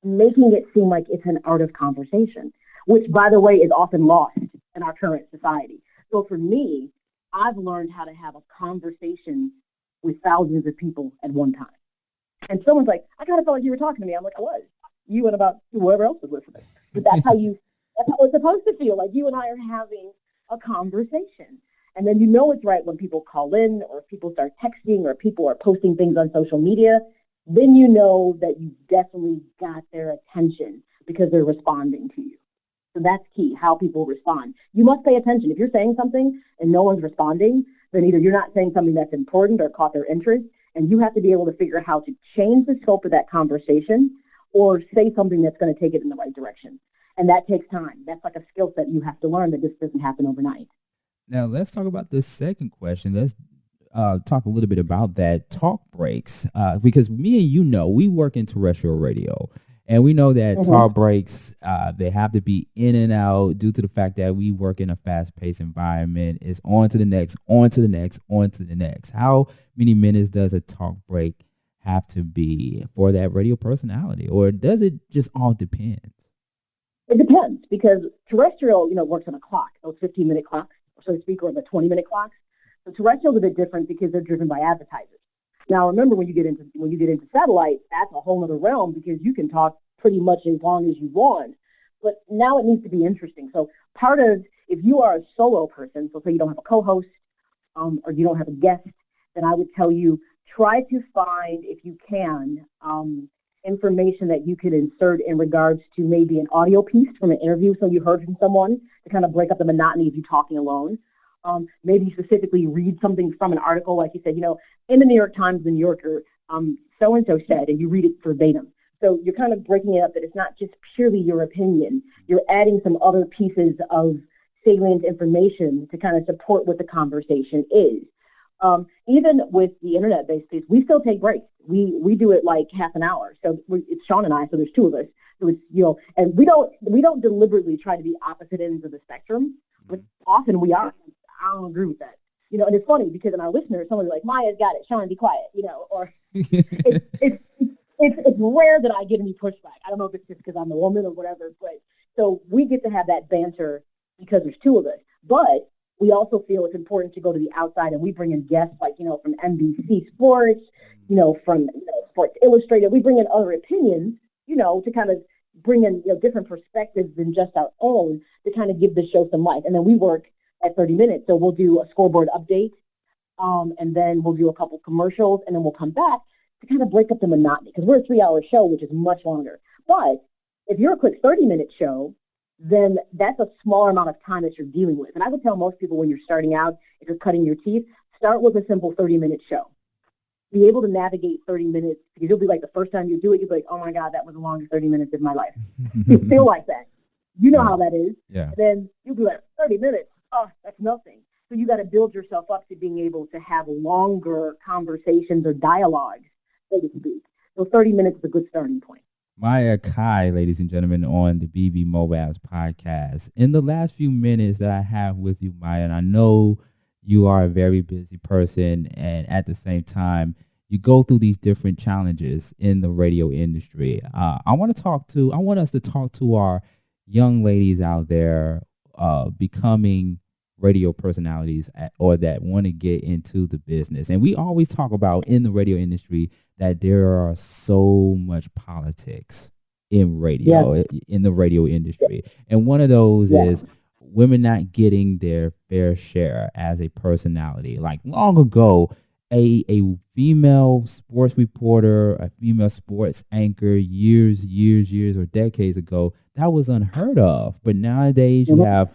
Making it seem like it's an art of conversation, which, by the way, is often lost in our current society. So for me, I've learned how to have a conversation with thousands of people at one time. And someone's like, I kind of felt like you were talking to me. I'm like, I was. You and about whoever else was listening. But that's how it's supposed to feel, like you and I are having a conversation. And then it's right when people call in or people start texting or people are posting things on social media. Then you know that you definitely got their attention because they're responding to you. So that's key, how people respond. You must pay attention. If you're saying something and no one's responding, then either you're not saying something that's important or caught their interest, and you have to be able to figure out how to change the scope of that conversation or say something that's going to take it in the right direction. And that takes time. That's like a skill set you have to learn that just doesn't happen overnight. Now, let's talk about the second question. Let's talk a little bit about that talk breaks, because me and we work in terrestrial radio, and we know that talk breaks, they have to be in and out due to the fact that we work in a fast-paced environment. It's on to the next, on to the next, on to the next. How many minutes does a talk break have to be for that radio personality, or does it just all depend? It depends, because terrestrial, works on a clock, those 15-minute clocks, so to speak, or the 20-minute clocks. So terrestrial is a bit different because they're driven by advertisers. Now, remember, when you get into satellite, that's a whole other realm because you can talk pretty much as long as you want. But now it needs to be interesting. So part of, if you are a solo person, so say you don't have a co-host or you don't have a guest, then I would tell you, try to find, if you can, information that you could insert in regards to maybe an audio piece from an interview, so you heard from someone, to kind of break up the monotony of you talking alone. Maybe specifically read something from an article, like you said, in the New York Times, the New Yorker, so-and-so said, and you read it verbatim. So you're kind of breaking it up that it's not just purely your opinion. You're adding some other pieces of salient information to kind of support what the conversation is. Even with the internet-based piece, we still take breaks. We do it like half an hour. So it's Sean and I, so there's two of us. So it's, and we don't deliberately try to be opposite ends of the spectrum, but often we are. I don't agree with that. And it's funny because in our listeners, someone's like, Maya's got it, Sean, be quiet, or it's rare that I get any pushback. I don't know if it's just because I'm a woman or whatever, but so we get to have that banter because there's two of us. But we also feel it's important to go to the outside, and we bring in guests like, from NBC Sports, from Sports Illustrated. We bring in other opinions, to kind of bring in different perspectives than just our own to kind of give the show some life. And then we work at 30 minutes. So we'll do a scoreboard update, and then we'll do a couple commercials, and then we'll come back to kind of break up the monotony, because we're a 3-hour show, which is much longer. But if you're a quick 30-minute show, then that's a smaller amount of time that you're dealing with. And I would tell most people when you're starting out, if you're cutting your teeth, start with a simple 30-minute show. Be able to navigate 30 minutes, because you'll be like, the first time you do it, you'll be like, oh my God, that was the longest 30 minutes of my life. You feel like that. You know how that is. Yeah. And then you'll be like, 30 minutes, oh, that's nothing. So you got to build yourself up to being able to have longer conversations or dialogues, so to speak. So 30 minutes is a good starting point. Maya Akai, ladies and gentlemen, on the BB Mobile Apps podcast. In the last few minutes that I have with you, Maya, and I know you are a very busy person, and at the same time, you go through these different challenges in the radio industry. I want us to talk to our young ladies out there becoming radio personalities or that want to get into the business. And we always talk about in the radio industry that there are so much politics in radio, in the radio industry. And one of those is women not getting their fair share as a personality. Like long ago, a female sports reporter, a female sports anchor years or decades ago, that was unheard of. But nowadays you have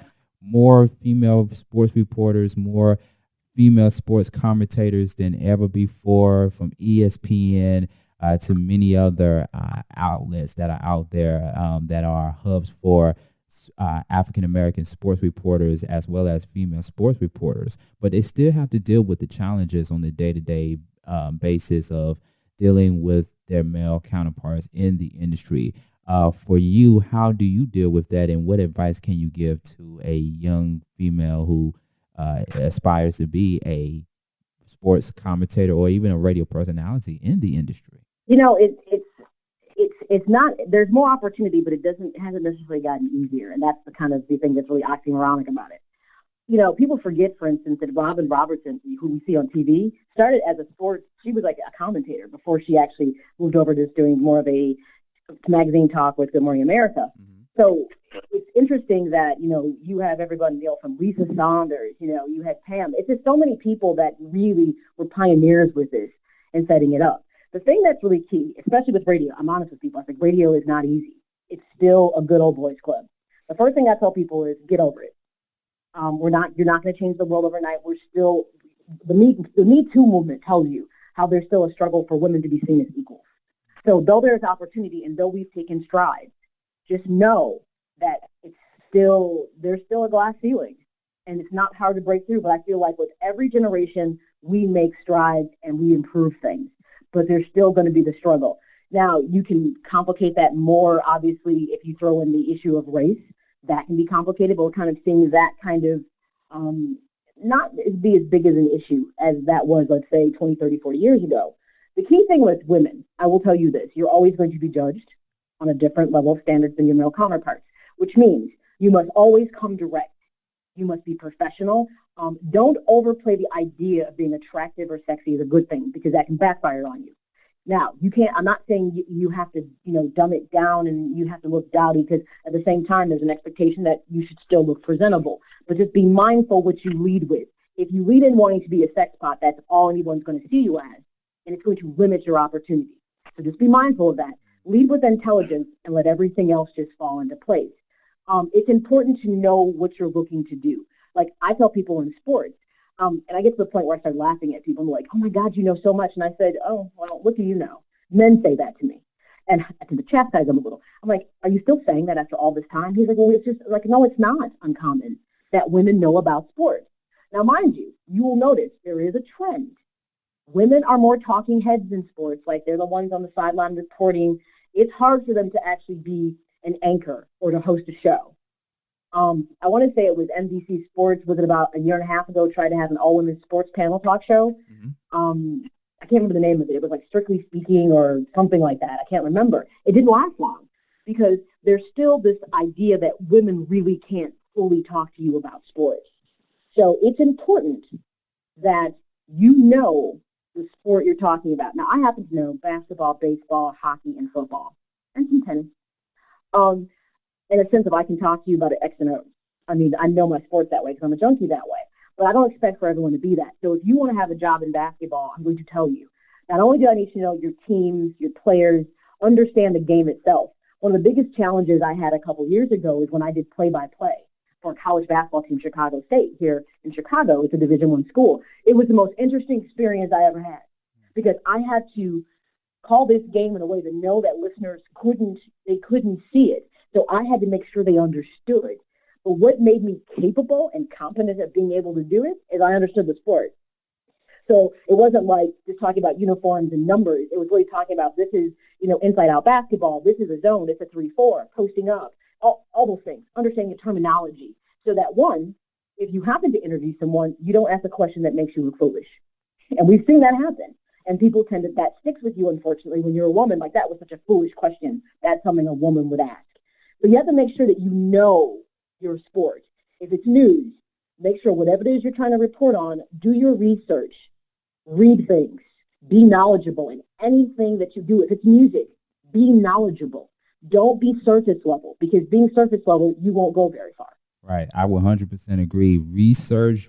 more female sports reporters, more female sports commentators than ever before, from ESPN to many other outlets that are out there that are hubs for African-American sports reporters as well as female sports reporters. But they still have to deal with the challenges on the day-to-day basis of dealing with their male counterparts in the industry. For you, how do you deal with that, and what advice can you give to a young female who aspires to be a sports commentator or even a radio personality in the industry? You know, it's not. There's more opportunity, but it hasn't necessarily gotten easier, and that's the kind of the thing that's really oxymoronic about it. You know, people forget, for instance, that Robin Robertson, who we see on TV, started as a sports. She was like a commentator before she actually moved over to doing more of a magazine talk with Good Morning America. Mm-hmm. So it's interesting that, you know, you have everybody, you know, from Lisa Saunders, you know, you had Pam. It's just so many people that really were pioneers with this and setting it up. The thing that's really key, especially with radio, I'm honest with people, I think radio is not easy. It's still a good old boys club. The first thing I tell people is get over it. You're not going to change the world overnight. We're still, the Me Too movement tells you how there's still a struggle for women to be seen as equals. So though there's opportunity and though we've taken strides, just know that there's still a glass ceiling and it's not hard to break through. But I feel like with every generation, we make strides and we improve things, but there's still going to be the struggle. Now, you can complicate that more, obviously, if you throw in the issue of race. That can be complicated, but we're kind of seeing that kind of not be as big as an issue as that was, let's say, 20, 30, 40 years ago. The key thing with women, I will tell you this, you're always going to be judged on a different level of standards than your male counterparts, which means you must always come direct. You must be professional. Don't overplay the idea of being attractive or sexy is a good thing, because that can backfire on you. Now, I'm not saying you have to, you know, dumb it down and you have to look dowdy, because at the same time, there's an expectation that you should still look presentable. But just be mindful what you lead with. If you lead in wanting to be a sex pot, that's all anyone's going to see you as, and it's going to limit your opportunity. So just be mindful of that. Lead with intelligence and let everything else just fall into place. It's important to know what you're looking to do. Like I tell people in sports, and I get to the point where I start laughing at people and they're like, oh my God, you know so much. And I said, oh, well, what do you know? Men say that to me. And I tend to chastise them a little. I'm like, are you still saying that after all this time? He's like, well, it's just like, no, it's not uncommon that women know about sports. Now, mind you, you will notice there is a trend. Women are more talking heads in sports, like they're the ones on the sideline reporting. It's hard for them to actually be an anchor or to host a show. I want to say it was NBC Sports, was it about a year and a half ago, tried to have an all-women sports panel talk show. Mm-hmm. I can't remember the name of it. It was like Strictly Speaking or something like that. I can't remember. It didn't last long because there's still this idea that women really can't fully talk to you about sports. So it's important that you know the sport you're talking about. Now, I happen to know basketball, baseball, hockey, and football, and some tennis. In a sense of I can talk to you about X and O's. I mean, I know my sports that way because I'm a junkie that way. But I don't expect for everyone to be that. So if you want to have a job in basketball, I'm going to tell you. Not only do I need to know your teams, your players, understand the game itself. One of the biggest challenges I had a couple years ago is when I did play-by-play for a college basketball team, Chicago State, here in Chicago. It's a Division I school. It was the most interesting experience I ever had because I had to call this game in a way to know that listeners couldn't see it. So I had to make sure they understood. But what made me capable and competent at being able to do it is I understood the sport. So it wasn't like just talking about uniforms and numbers. It was really talking about this is, inside out basketball. This is a zone. It's a 3-4, posting up, all those things, understanding the terminology. So that one, if you happen to interview someone, you don't ask a question that makes you look foolish. And we've seen that happen. And people that sticks with you, unfortunately, when you're a woman, like that was such a foolish question. That's something a woman would ask. But you have to make sure that you know your sport. If it's news, make sure whatever it is you're trying to report on, do your research. Read things, be knowledgeable in anything that you do. If it's music, be knowledgeable. Don't be surface level, because being surface level, you won't go very far. Right. I 100% agree. Research.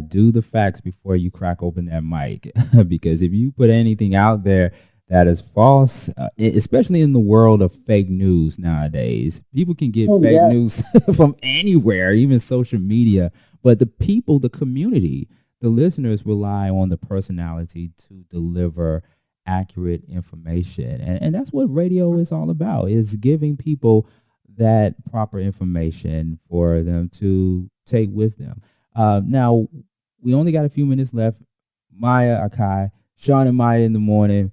Do the facts before you crack open that mic, because if you put anything out there that is false, especially in the world of fake news nowadays, people can get fake news from anywhere, even social media. But the people, the community, the listeners rely on the personality to deliver accurate information. And that's what radio is all about, is giving people that proper information for them to take with them. Now, we only got a few minutes left. Maya Akai, Sean and Maya in the morning,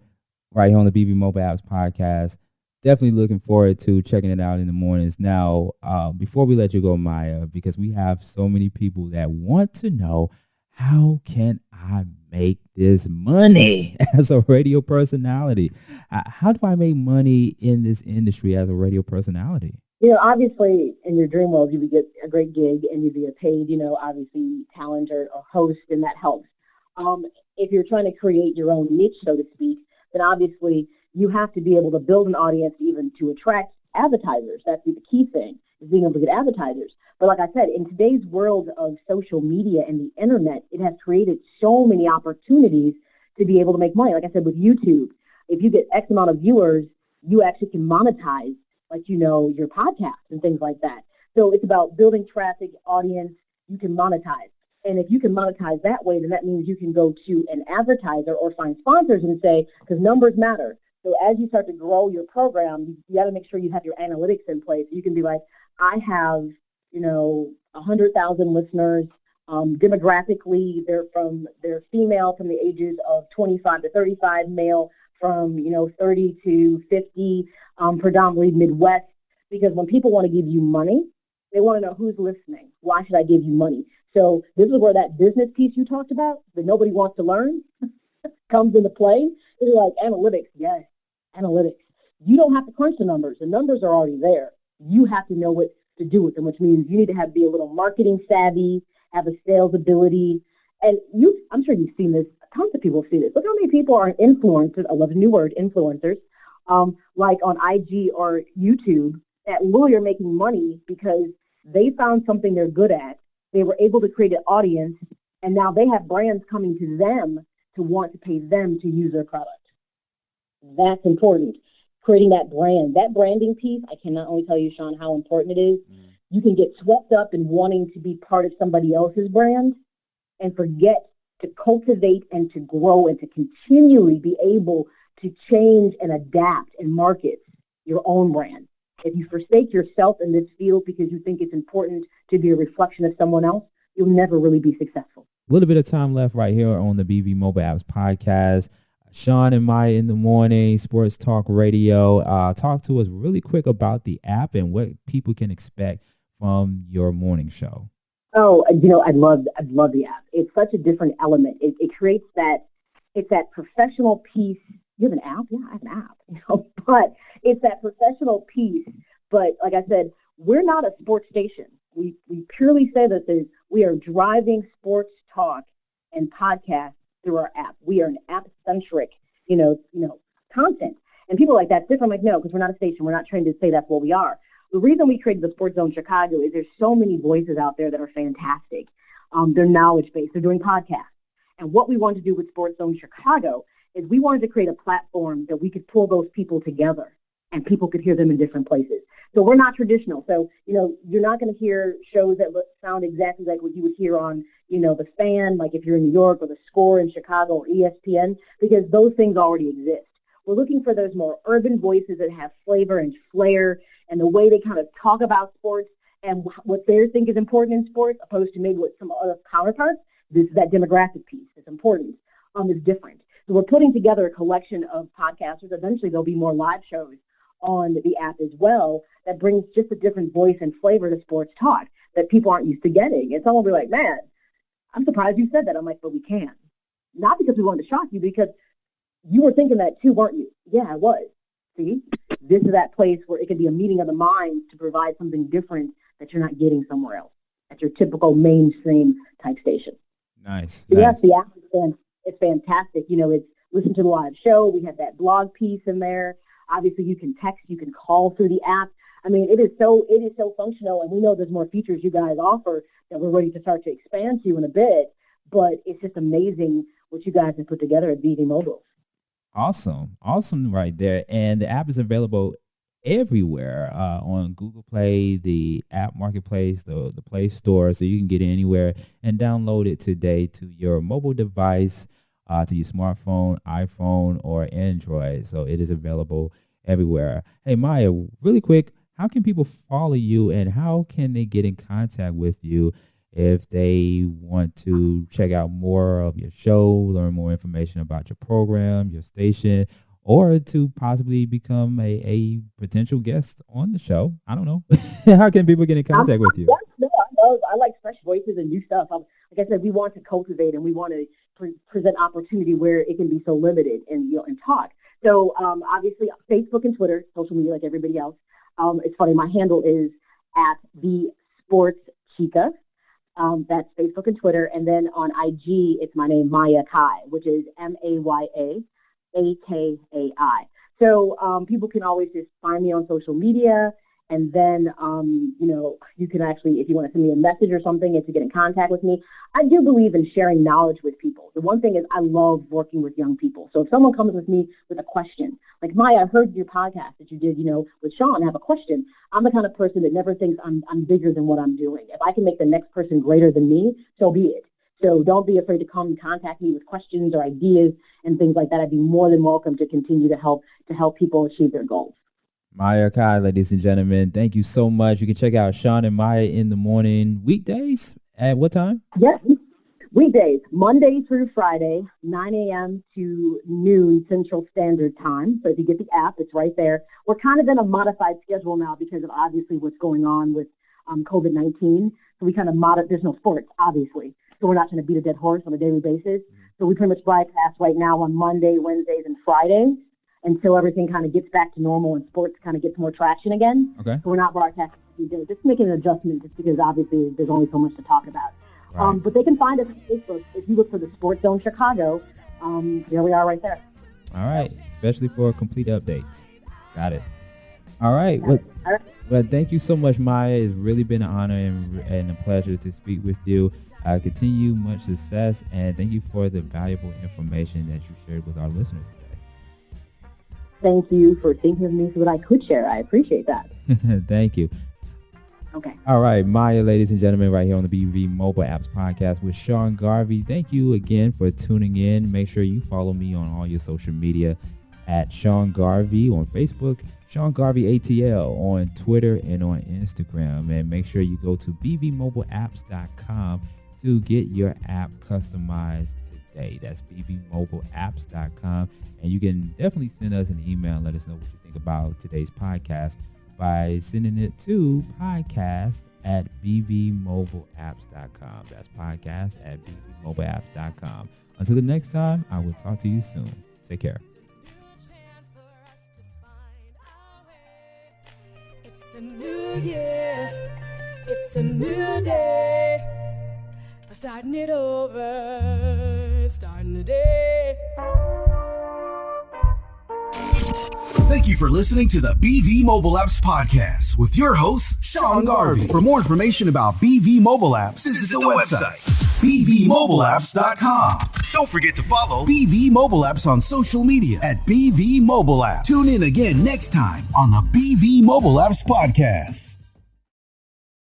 right here on the BV Mobile Apps podcast. Definitely looking forward to checking it out in the mornings. Now, before we let you go, Maya, because we have so many people that want to know, how can I make this money as a radio personality? How do I make money in this industry as a radio personality? Obviously, in your dream world, you would get a great gig and you'd be a paid, obviously talent or host, and that helps. If you're trying to create your own niche, so to speak, then obviously you have to be able to build an audience even to attract advertisers. That's the key thing, is being able to get advertisers. But like I said, in today's world of social media and the internet, it has created so many opportunities to be able to make money. Like I said, with YouTube, if you get X amount of viewers, you actually can monetize, like, your podcast and things like that. So it's about building traffic, audience, you can monetize. And if you can monetize that way, then that means you can go to an advertiser or find sponsors and say, because numbers matter. So as you start to grow your program, you got to make sure you have your analytics in place. You can be like, I have, 100,000 listeners. Demographically, they're female from the ages of 25 to 35, male from 30 to 50, predominantly Midwest. Because when people want to give you money, they want to know who's listening. Why should I give you money? So this is where that business piece you talked about that nobody wants to learn comes into play. It's like analytics. Yes, analytics. You don't have to crunch the numbers. The numbers are already there. You have to know what to do with them, which means you need to be a little marketing savvy, have a sales ability. And I'm sure you've seen this. Tons of people see this. Look how many people are influencers. I love the new word, influencers, like on IG or YouTube, that literally are making money because they found something they're good at. They were able to create an audience, and now they have brands coming to them to want to pay them to use their product. That's important. Creating that brand, that branding piece, I cannot only tell you, Sean, how important it is. You can get swept up in wanting to be part of somebody else's brand and forget to cultivate and to grow and to continually be able to change and adapt and market your own brand. If you forsake yourself in this field because you think it's important to be a reflection of someone else, you'll never really be successful. A little bit of time left right here on the BV Mobile Apps podcast. Sean and Maya in the morning, Sports Talk Radio. Talk to us really quick about the app and what people can expect from your morning show. Oh, I'd love the app. It's such a different element. It creates it's that professional piece. You have an app? Yeah, I have an app. But it's that professional piece. But like I said, we're not a sports station. We purely say this is we are driving sports talk and podcast through our app. We are an app-centric, content. And people are like, that's different. I'm like, no, because we're not a station. We're not trying to say that's what we are. The reason we created the Sports Zone Chicago is there's so many voices out there that are fantastic. They're knowledge-based. They're doing podcasts. And what we wanted to do with Sports Zone Chicago is we wanted to create a platform that we could pull those people together and people could hear them in different places. So we're not traditional. So, you're not going to hear shows that sound exactly like what you would hear on, The Fan, like if you're in New York, or The Score in Chicago, or ESPN, because those things already exist. We're looking for those more urban voices that have flavor and flair and the way they kind of talk about sports and what they think is important in sports, opposed to maybe what some other counterparts. That demographic piece is important, is different. So we're putting together a collection of podcasters. Eventually there'll be more live shows on the app as well that brings just a different voice and flavor to sports talk that people aren't used to getting. And someone will be like, man, I'm surprised you said that. I'm like, but we can. Not because we wanted to shock you, because you were thinking that too, weren't you? Yeah, I was. See, this is that place where it can be a meeting of the minds to provide something different that you're not getting somewhere else at your typical mainstream type station. Nice. So nice. yes, the app is fantastic. You know, it's listen to the live show. We have that blog piece in there. Obviously, you can text, you can call through the app. I mean, it is so functional, and we know there's more features you guys offer that we're ready to start to expand to in a bit. But it's just amazing what you guys have put together at BV Mobile. Awesome right there. And the app is available everywhere, on Google Play, the app marketplace, the Play Store, so you can get it anywhere and download it today to your mobile device, to your smartphone, iPhone, or Android. So it is available everywhere. Hey, Maya, really quick, how can people follow you and how can they get in contact with you if they want to check out more of your show, learn more information about your program, your station, or to possibly become a potential guest on the show? I don't know. How can people get in contact with you? I like fresh voices and new stuff. Like I said, we want to cultivate and we want to present opportunity where it can be so limited and talk. So obviously Facebook and Twitter, social media like everybody else. It's funny, my handle is at the Sports Chica. That's Facebook and Twitter. And then on IG, it's my name, Maya Akai, which is MayaAkai. So people can always just find me on social media. And then, you can actually, if you want to send me a message or something and to get in contact with me, I do believe in sharing knowledge with people. The one thing is I love working with young people. So if someone comes with me with a question, like Maya, I heard your podcast that you did, with Sean, I have a question. I'm the kind of person that never thinks I'm bigger than what I'm doing. If I can make the next person greater than me, so be it. So don't be afraid to come and contact me with questions or ideas and things like that. I'd be more than welcome to continue to help people achieve their goals. Maya Akai, ladies and gentlemen, thank you so much. You can check out Sean and Maya in the morning weekdays at what time? Yes, weekdays, Monday through Friday, 9 a.m. to noon Central Standard Time. So if you get the app, it's right there. We're kind of in a modified schedule now because of obviously what's going on with COVID-19. So we kind of there's no sports, obviously. So we're not going to beat a dead horse on a daily basis. So we pretty much broadcast right now on Monday, Wednesdays, and Fridays until everything kind of gets back to normal and sports kind of gets more traction again. Okay. So we're not broadcasting. Just making an adjustment just because obviously there's only so much to talk about. Right. But they can find us on Facebook. If you look for the Sports Zone Chicago, there we are right there. All right. Especially for complete updates. Got it. All right. Well, thank you so much, Maya. It's really been an honor and a pleasure to speak with you. Continue much success, and thank you for the valuable information that you shared with our listeners today. Thank you for thinking of me so that I could share. I appreciate that. Thank you. Okay. All right, Maya, ladies and gentlemen, right here on the BV Mobile Apps Podcast with Sean Garvey. Thank you again for tuning in. Make sure you follow me on all your social media at Sean Garvey on Facebook, Sean Garvey ATL on Twitter and on Instagram. And make sure you go to bvmobileapps.com to get your app customized today. That's bvmobileapps.com. And you can definitely send us an email and let us know what you think about today's podcast by sending it to podcast@bvmobileapps.com. That's podcast@bvmobileapps.com. Until the next time, I will talk to you soon. Take care. It's a new year. It's a new day. I'm starting it over. Starting the day. Thank you for listening to the BV Mobile Apps Podcast with your host, Sean Garvey. For more information about BV Mobile Apps, visit the website, bvmobileapps.com. Don't forget to follow BV Mobile Apps on social media at BV Mobile Apps. Tune in again next time on the BV Mobile Apps Podcast.